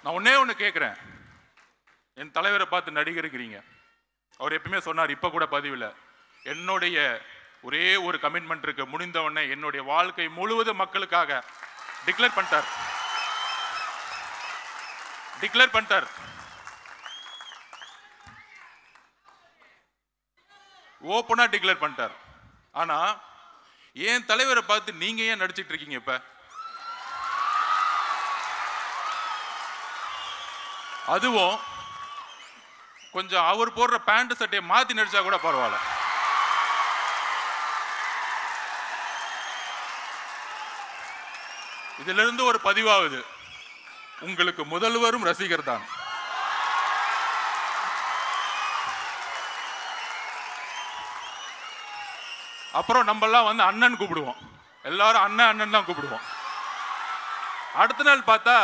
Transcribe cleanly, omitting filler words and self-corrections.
நான் ஒன்னே ஒன்று கேட்குறேன். என் தலைவரை பார்த்து நடிகருக்கிறீங்க. அவர் எப்பவுமே சொன்னார், இப்போ கூட பதிவில், என்னுடைய ஒரே ஒரு கமிட்மெண்ட் இருக்கு, முடிந்தவொடனே என்னுடைய வாழ்க்கை முழுவதும் மக்களுக்காக டிக்ளேர் பண்ணிட்டார். ஓப்பனா டிக்ளேர் பண்ணிட்டார். ஆனா என் தலைவரை பார்த்து நீங்க ஏன் நடிச்சிட்டு இருக்கீங்க? இப்ப அதுவும் கொஞ்சம் அவர் போடுற பேண்ட் சட்டையை மாத்தி நடிச்சா கூட பரவாயில்ல. இதுல இருந்து ஒரு பதிவாகுது, உங்களுக்கு முதல்வரும் ரசிகர் தான். அப்புறம் நம்ம எல்லாம் வந்து அண்ணன் கூப்பிடுவோம், எல்லாரும் அண்ணன் தான் கூப்பிடுவோம். அடுத்த நாள் பார்த்தா